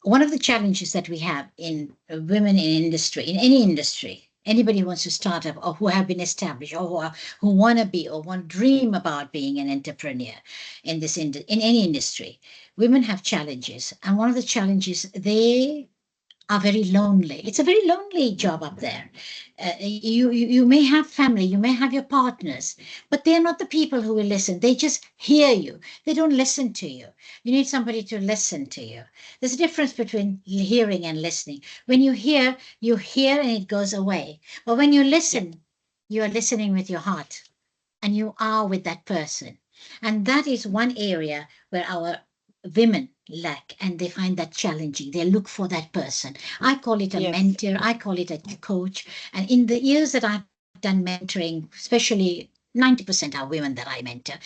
one of the challenges that we have in women in industry, in any industry, anybody who wants to start up or who have been established or who want to be or want dream about being an entrepreneur in in any industry, women have challenges. And one of the challenges, they are very lonely. It's a very lonely job up there. You may have family, you may have your partners, but they're not the people who will listen. They just hear you. They don't listen to you. You need somebody to listen to you. There's a difference between hearing and listening. When you hear and it goes away. But when you Yeah. listen, you are listening with your heart and you are with that person. And that is one area where our women lack, and they find that challenging. They look for that person. I call it a Yes. mentor, I call it a coach. And in the years that I've done mentoring, especially 90% are women that I mentor,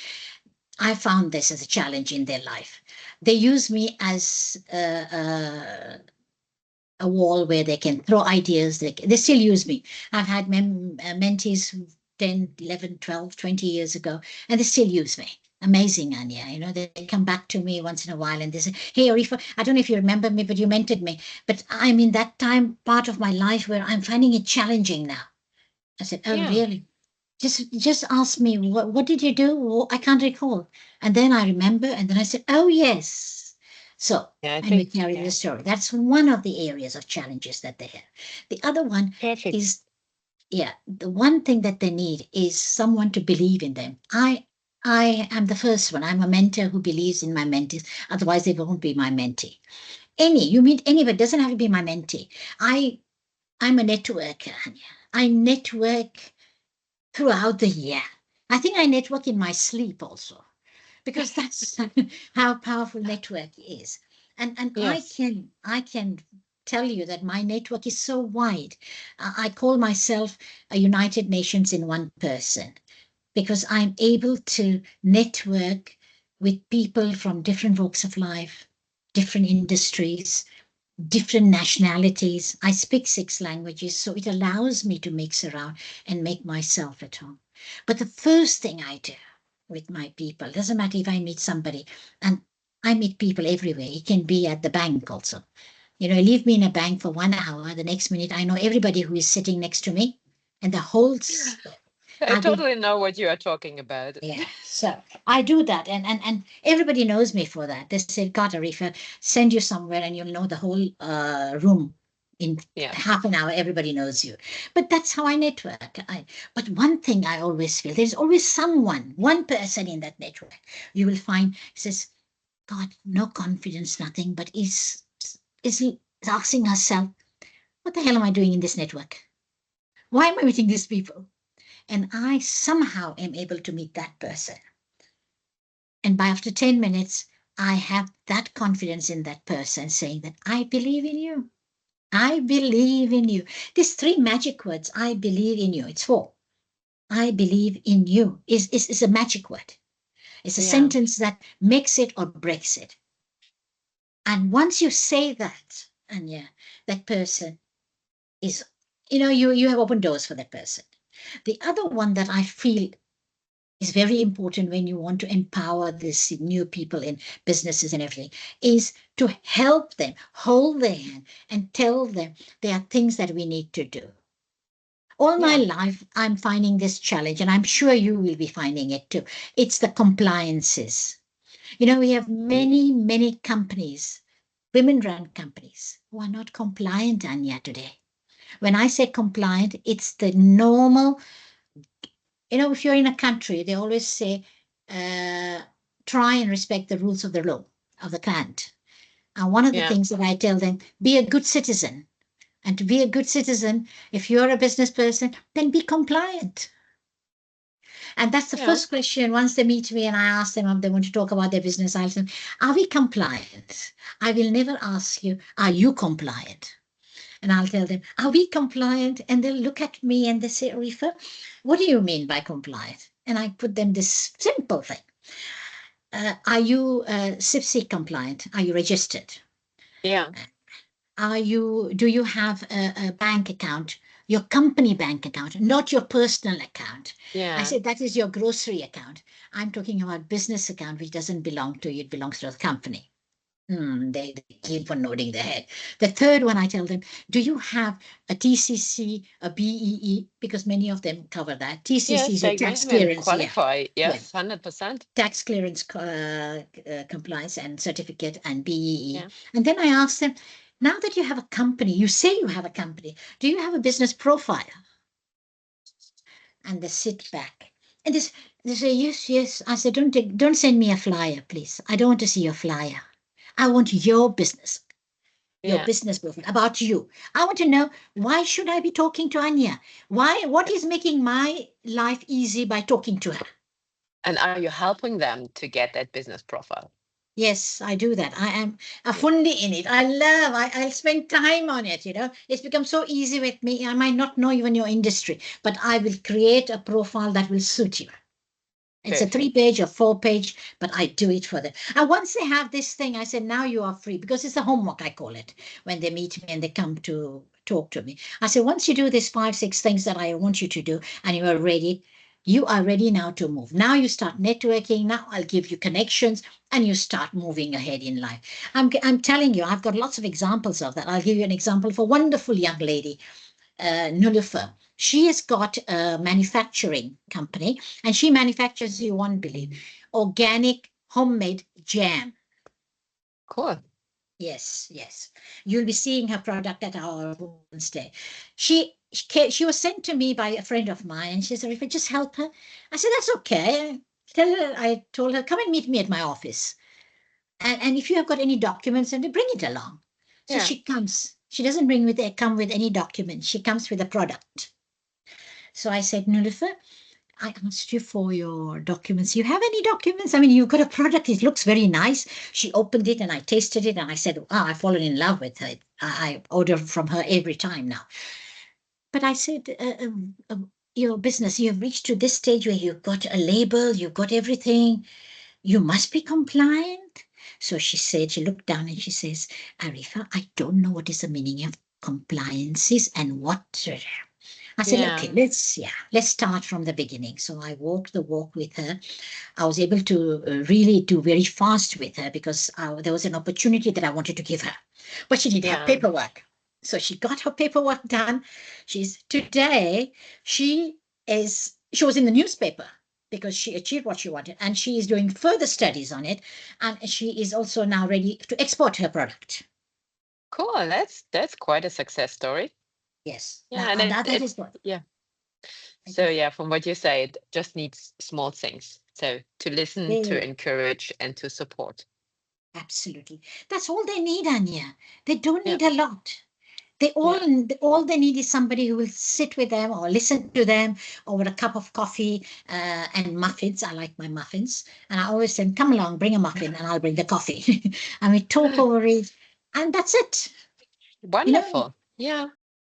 I found this as a challenge in their life. They use me as a wall where they can throw ideas. They still use me. I've had mentees 10, 11, 12, 20 years ago, and they still use me. Amazing, Anya. You know, they come back to me once in a while and they say, Hey, Arifa, I don't know if you remember me, but you mentored me. But I'm in that time part of my life where I'm finding it challenging now. I said, Oh, Yeah. really? Just ask me, what did you do? I can't recall. And then I remember, and then I said, Oh, yes. So, Yeah, I and we think, carry the yeah. story. That's one of the areas of challenges that they have. The other one Perfect. is, yeah, the one thing that they need is someone to believe in them. I am the first one. I'm a mentor who believes in my mentees. Otherwise, they won't be my mentee. You meet anybody, doesn't have to be my mentee. I, I'm a networker. Anya. I network throughout the year. I think I network in my sleep also, because that's how powerful network is. And Yes. I can tell you that my network is so wide. I call myself a United Nations in one person, because I'm able to network with people from different walks of life, different industries, different nationalities. I speak 6 languages, so it allows me to mix around and make myself at home. But the first thing I do with my people, doesn't matter if I meet somebody, and I meet people everywhere. It can be at the bank also. You know, leave me in a bank for 1 hour, the next minute I know everybody who is sitting next to me, and the whole I I'll be totally know what you are talking about. yeah, so I do that, and everybody knows me for that. They said, God, Arifa, send you somewhere and you'll know the whole room in Yeah. half an hour. Everybody knows you. But that's how I network. But one thing I always feel, there's always someone, one person in that network. You will find says, God, no confidence, nothing, but is asking herself, what the hell am I doing in this network? Why am I meeting these people? And I somehow am able to meet that person. And by after 10 minutes, I have that confidence in that person saying that I believe in you. I believe in you. These 3 magic words, I believe in you. It's 4. I believe in you is a magic word. It's a Yeah. sentence that makes it or breaks it. And once you say that, and yeah, that person is, you have opened doors for that person. The other one that I feel is very important when you want to empower these new people in businesses and everything, is to help them, hold their hand, and tell them there are things that we need to do. All my Yeah. life, I'm finding this challenge, and I'm sure you will be finding it too. It's the compliances. We have many, many companies, women run companies, who are not compliant, Anya, today. When I say compliant, it's the normal. If you're in a country, they always say, uh, try and respect the rules of the law, of the land. And one of the Yeah. things that I tell them, be a good citizen. And to be a good citizen, if you're a business person, then be compliant. And that's the Yeah. first question. Once they meet me and I ask them if they want to talk about their business, I'll say, are we compliant? I will never ask you, are you compliant? And I'll tell them, are we compliant? And they'll look at me and they say, Arifa, what do you mean by compliant? And I put them this simple thing. Are you CIPC compliant? Are you registered? Yeah. Do you have a bank account, your company bank account, not your personal account? I Yeah. said, that is your grocery account. I'm talking about business account, which doesn't belong to you. It belongs to the company. They keep on nodding their head. The third one, I tell them, do you have a TCC, a BEE? Because many of them cover that. TCC Yes, is a they tax women clearance, yeah. qualify. Yeah. Yes, 100%. Tax clearance compliance and certificate and BEE. Yeah. And then I ask them, now that you have a company, you say you have a company, do you have a business profile? And they sit back. And they say, yes, yes. I said, don't send me a flyer, please. I don't want to see your flyer. I want your business Yeah. profile, about you. I want to know, why should I be talking to Anya? What is making my life easy by talking to her? And are you helping them to get that business profile? Yes, I do that. I am a Yeah. fundi in it. I'll spend time on it, It's become so easy with me. I might not know even your industry, but I will create a profile that will suit you. It's a Perfect. 3-page or 4-page, but I do it for them. And once they have this thing, I said, now you are free, because it's a homework, I call it, when they meet me and they come to talk to me. I said, once you do these 5, 6 things that I want you to do and you are ready now to move. Now you start networking. Now I'll give you connections and you start moving ahead in life. I'm telling you, I've got lots of examples of that. I'll give you an example of a wonderful young lady, Nulufer. She has got a manufacturing company and she manufactures, you won't believe, organic homemade jam. Cool. Yes, yes. You'll be seeing her product at our Women's Day. She was sent to me by a friend of mine, and she said, if I just help her. I said, that's okay. I told her, come and meet me at my office. And if you have got any documents, then bring it along. So Yeah. she comes. She doesn't come with any documents. She comes with a product. So I said, Nulufer, I asked you for your documents. You have any documents? I mean, you've got a product. It looks very nice. She opened it and I tasted it and I said, I've fallen in love with her. I order from her every time now. But I said, your business, you have reached to this stage where you've got a label, you've got everything. You must be compliant. So she said, she looked down and she says, Arifa, I don't know what is the meaning of compliances and what. I said, Yeah. okay, let's start from the beginning. So I walked the walk with her. I was able to really do very fast with her because there was an opportunity that I wanted to give her, but she didn't have Yeah. paperwork. So she got her paperwork done. She she was in the newspaper because she achieved what she wanted, and she is doing further studies on it, and she is also now ready to export her product. Cool. That's quite a success story. Yes, Yeah. And that is what. yeah. So yeah, from what you say, it just needs small things. So to listen, to Very. encourage, and to support. Absolutely. That's all they need, Anya. They don't Yeah. need a lot. Yeah. All they need is somebody who will sit with them or listen to them over a cup of coffee and muffins. I like my muffins. And I always say, come along, bring a muffin and I'll bring the coffee. And we talk over it. And that's it. You know, Wonderful. Yeah.